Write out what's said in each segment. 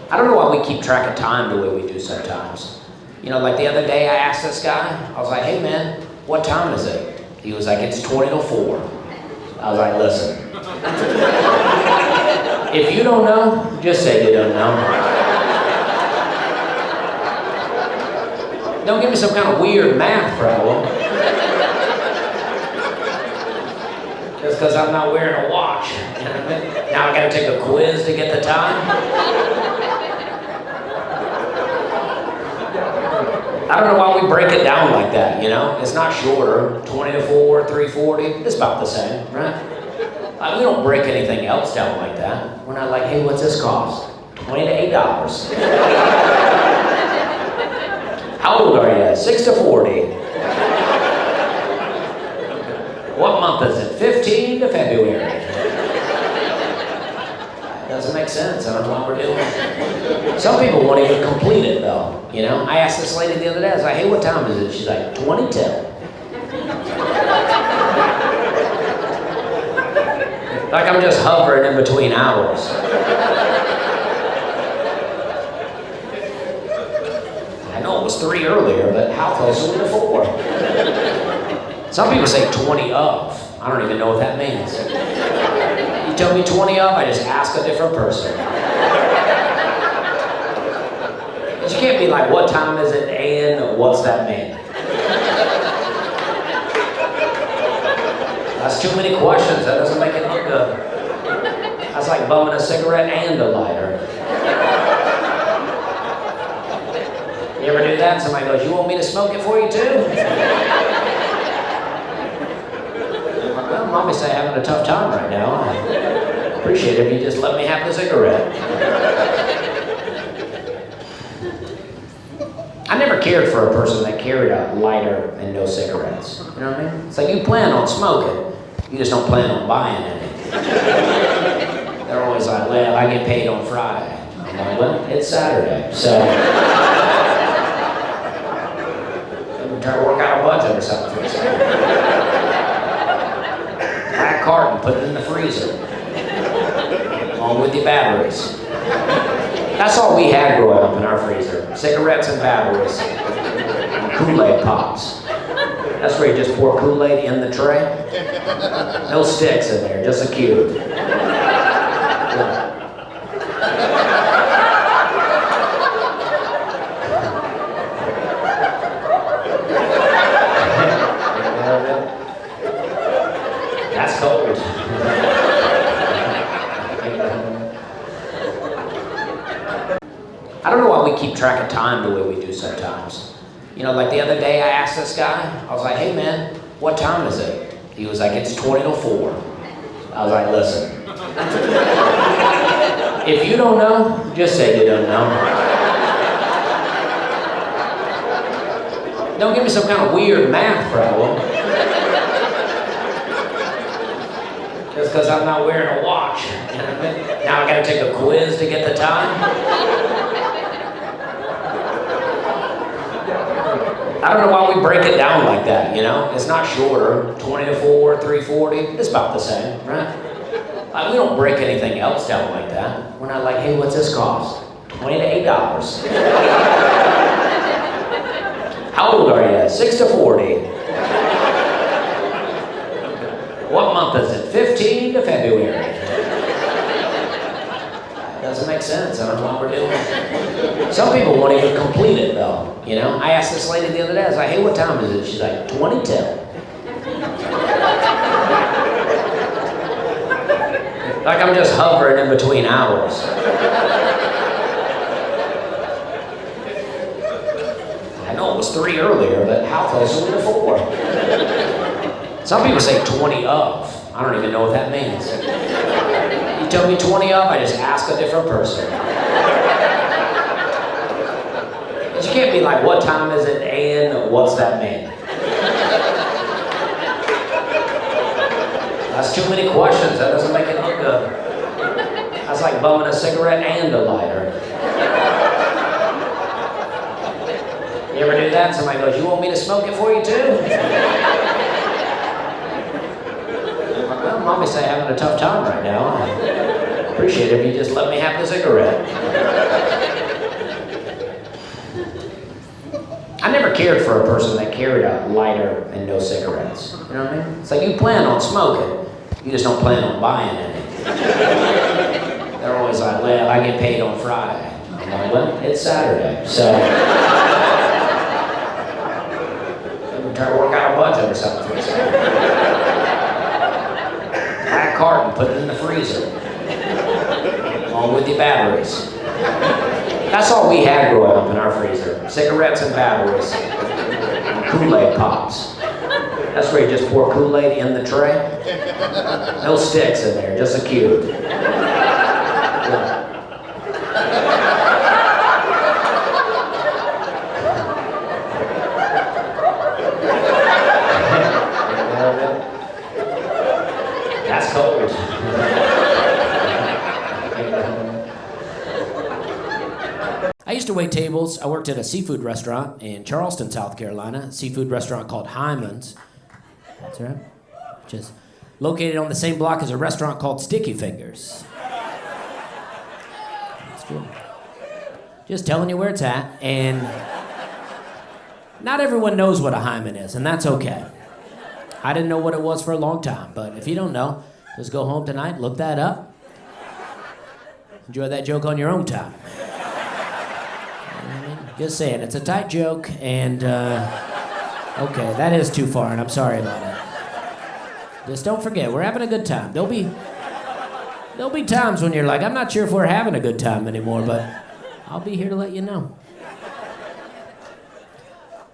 I don't know why we keep track of time the way we do sometimes. You know, like the other day I asked this guy, I was like, hey man, what time is it? He was like, it's 20 to 4. I was like, listen, if you don't know, just say you don't know. Don't give me some kind of weird math problem. Just because I'm not wearing a watch. Now I gotta take a quiz to get the time? I don't know why we break it down like that, you know? It's not shorter, 20 to 4, 3:40, it's about the same, right? We don't break anything else down like that. We're not like, hey, what's this cost? $20 to $8. How old are you? 6 to 40. What month is it? 15 to February. Doesn't make sense. I don't know what we're doing. Some people won't even complete it though. You know, I asked this lady the other day, I was like, hey, what time is it? She's like, 20 till. Like I'm just hovering in between hours. I know it was 3 earlier, but how close are we to 4? Some people say 20 of. I don't even know what that means. You tell me 20 of, I just ask a different person. But you can't be like, what time is it and what's that mean? That's too many questions. That doesn't make it look good. That's like bumming a cigarette and a lighter. You ever do that? Somebody goes, you want me to smoke it for you too? Well, mommy said I'm having a tough time right now. I appreciate it if you just let me have the cigarette. I never cared for a person that carried a lighter and no cigarettes. You know what I mean? It's like you plan on smoking, you just don't plan on buying any. They're always like, well, I get paid on Friday. I'm like, well, it's Saturday, so I'm trying to work out a budget or something for a second. Buy a carton, put it in the freezer, along with your batteries. That's all we had growing up in our freezer. Cigarettes and batteries. Kool-Aid pops. That's where you just pour Kool-Aid in the tray. No sticks in there, just a cube. That's cold. I don't know why we keep track of time the way we do sometimes. You know, like the other day I asked this guy, I was like, hey man, what time is it? He was like, it's 20 to 4. I was like, listen, if you don't know, just say you don't know. Don't give me some kind of weird math problem. Just because I'm not wearing a watch. Now I gotta take a quiz to get the time? I don't know why we break it down like that, you know? It's not shorter, 20 to 4, 3:40, it's about the same, right? We don't break anything else down like that. We're not like, hey, what's this cost? $20 to $8. How old are you? 6 to 40. What month is it? 15 to February. Doesn't make sense. I don't know what we're doing. Some people won't even complete it though. You know, I asked this lady the other day, I was like, hey, what time is it? She's like, 20 till. Like I'm just hovering in between hours. I know it was 3 earlier, but how close are we to 4? Some people say 20 of. I don't even know what that means. You tell me 20 of, I just ask a different person. But you can't be like, what time is it and what's that mean? That's too many questions. That doesn't make it look good. That's like bumming a cigarette and a lighter. You ever do that? Somebody goes, you want me to smoke it for you too? Well, mommy said I'm having a tough time right now. I appreciate it if you just let me have the cigarette. cared for a person that carried a lighter and no cigarettes. You know what I mean? It's like you plan on smoking, you just don't plan on buying any. They're always like, well, I get paid on Friday. I'm like, well, it's Saturday, so try to work out a budget or something for a second. Buy a carton, put it in the freezer, along with your batteries. That's all we had growing up in our freezer. Cigarettes and batteries. Kool-Aid pops. That's where you just pour Kool-Aid in the tray. No sticks in there, just a cube. Yeah. That's cold. I used to wait tables. I worked at a seafood restaurant in Charleston, South Carolina, a seafood restaurant called Hyman's. That's right. Which is located on the same block as a restaurant called Sticky Fingers. That's true. Just telling you where it's at, and not everyone knows what a hymen is, and that's okay. I didn't know what it was for a long time, but if you don't know, just go home tonight, look that up. Enjoy that joke on your own time. Just saying, it's a tight joke, and okay, that is too far, and I'm sorry about it. Just don't forget, we're having a good time. There'll be times when you're like, I'm not sure if we're having a good time anymore, but I'll be here to let you know.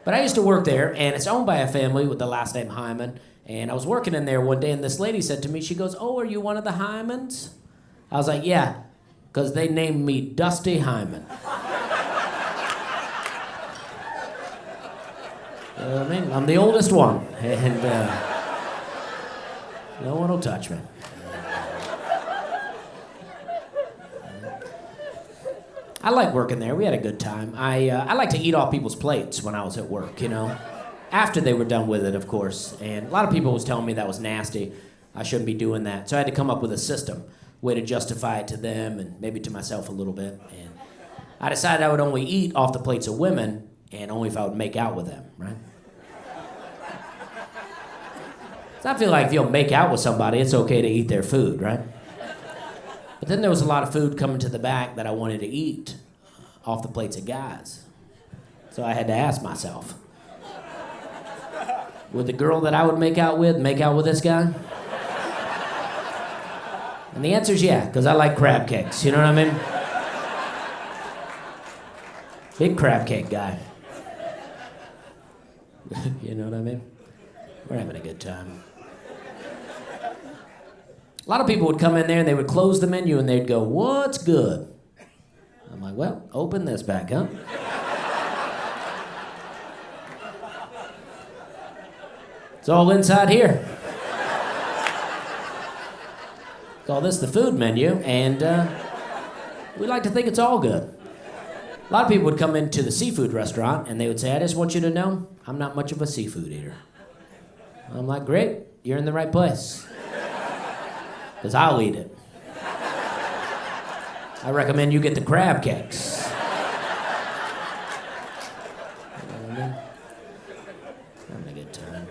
But I used to work there, and it's owned by a family with the last name Hyman, and I was working in there one day, and this lady said to me, she goes, oh, are you one of the Hymans? I was like, yeah, because they named me Dusty Hyman. I mean, I'm the oldest one, and no one will touch me. I like working there. We had a good time. I like to eat off people's plates when I was at work, you know, after they were done with it, of course. And a lot of people was telling me that was nasty. I shouldn't be doing that. So I had to come up with a system, way to justify it to them and maybe to myself a little bit. And I decided I would only eat off the plates of women and only if I would make out with them, right? So I feel like if you'll make out with somebody, it's okay to eat their food, right? But then there was a lot of food coming to the back that I wanted to eat off the plates of guys. So I had to ask myself, would the girl that I would make out with this guy? And the answer is yeah, because I like crab cakes, you know what I mean? Big crab cake guy. You know what I mean? We're having a good time. A lot of people would come in there and they would close the menu and they'd go, what's good? I'm like, well, open this back, huh? It's all inside here. Call this the food menu, and we like to think it's all good. A lot of people would come into the seafood restaurant and they would say, I just want you to know, I'm not much of a seafood eater. I'm like, great, you're in the right place. Because I'll eat it. I recommend you get the crab cakes. Having a good time.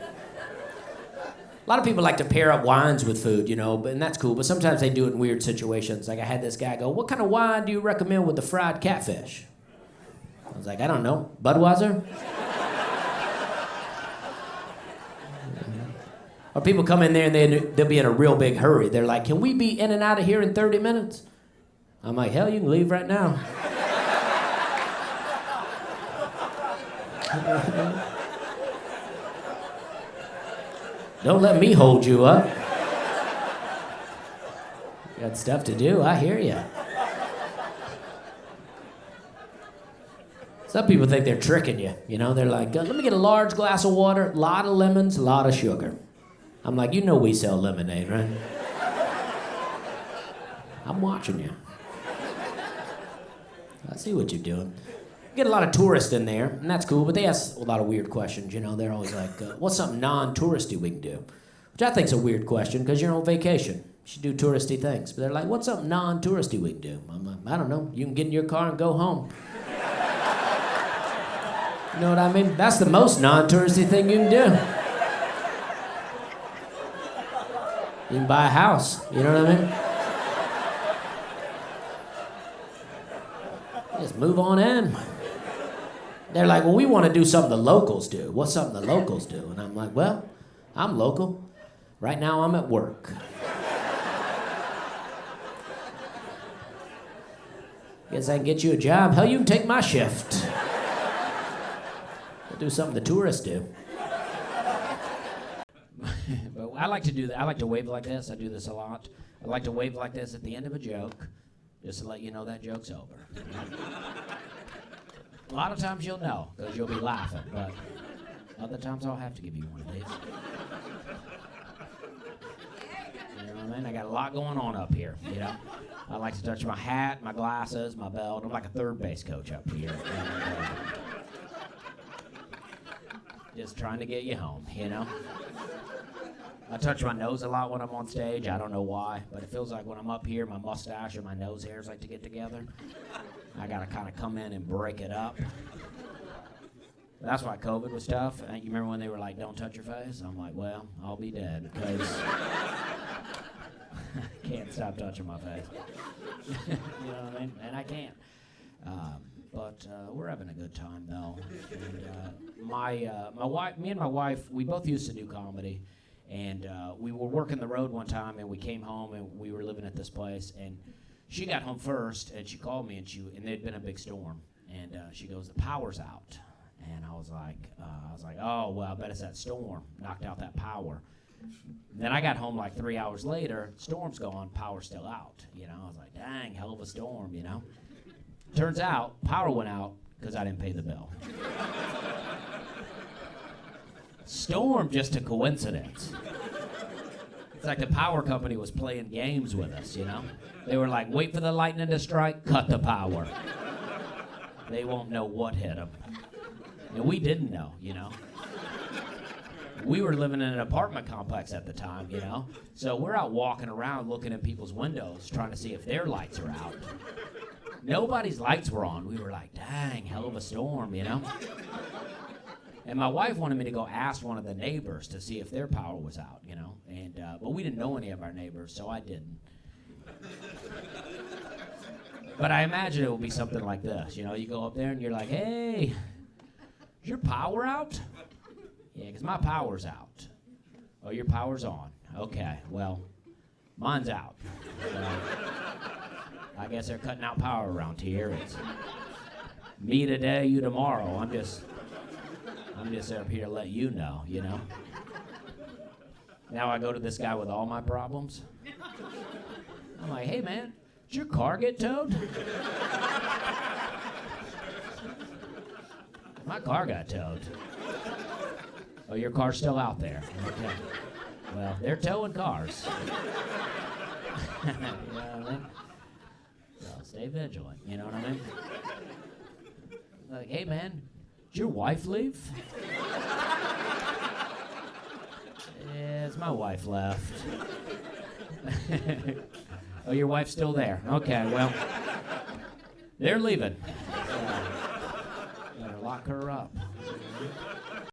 A lot of people like to pair up wines with food, you know, and that's cool, but sometimes they do it in weird situations. Like I had this guy go, what kind of wine do you recommend with the fried catfish? I was like, I don't know, Budweiser? Or people come in there and they'll be in a real big hurry. They're like, can we be in and out of here in 30 minutes? I'm like, hell, you can leave right now. Don't let me hold you up. You got stuff to do, I hear you. Some people think they're tricking you, you know? They're like, let me get a large glass of water, a lot of lemons, a lot of sugar. I'm like, you know we sell lemonade, right? I'm watching you. I see what you're doing. You get a lot of tourists in there, and that's cool, but they ask a lot of weird questions, you know? They're always like, what's something non-touristy we can do? Which I think's a weird question, because you're on vacation. You should do touristy things. But they're like, what's something non-touristy we can do? I'm like, I don't know. You can get in your car and go home. You know what I mean? That's the most non-touristy thing you can do. You can buy a house, you know what I mean? Just move on in. They're like, well, we want to do something the locals do. What's something the locals do? And I'm like, well, I'm local. Right now I'm at work. Guess I can get you a job. Hell, you can take my shift. I'll do something the tourists do. But I like to do that. I like to wave like this. I do this a lot. I like to wave like this at the end of a joke, just to let you know that joke's over. A lot of times you'll know, because you'll be laughing, but other times I'll have to give you one of these. You know what I mean? I got a lot going on up here, you know? I like to touch my hat, my glasses, my belt. I'm like a third base coach up here. Just trying to get you home, you know? I touch my nose a lot when I'm on stage. I don't know why, but it feels like when I'm up here, my mustache and my nose hairs like to get together. I gotta kind of come in and break it up. That's why COVID was tough. You remember when they were like, don't touch your face? I'm like, well, I'll be dead, because I can't stop touching my face. You know what I mean? And I can't. But we're having a good time, though. And, me and my wife, we both used to do comedy. And we were working the road one time, and we came home, and we were living at this place. And she got home first, and she called me, and there'd been a big storm. And she goes, the power's out. And I was like, oh, well, I bet it's that storm knocked out that power. Then I got home like 3 hours later, storm's gone, power's still out. You know, I was like, dang, hell of a storm, you know. Turns out, power went out because I didn't pay the bill. Storm, just a coincidence. It's like the power company was playing games with us, you know. They were like, wait for the lightning to strike, cut the power. They won't know what hit them. And we didn't know, you know. We were living in an apartment complex at the time, you know. So we're out walking around looking at people's windows, trying to see if their lights are out. Nobody's lights were on. We were like, dang, hell of a storm, you know. And my wife wanted me to go ask one of the neighbors to see if their power was out, you know. And but we didn't know any of our neighbors, so I didn't. But I imagine it will be something like this, you know. You go up there and you're like, hey, is your power out? Yeah, because my power's out. Oh, your power's on. Okay, well, mine's out. So, I guess they're cutting out power around here. It's me today, you tomorrow. I'm just up here to let you know, you know. Now I go to this guy with all my problems. I'm like, hey man, did your car get towed? My car got towed. Oh, your car's still out there. Okay. Well, they're towing cars. You know what I mean? So stay vigilant, you know what I mean? Like, hey man, did your wife leave? Yes, my wife left. Oh, your wife's still there. Okay, well, they're leaving. Better lock her up.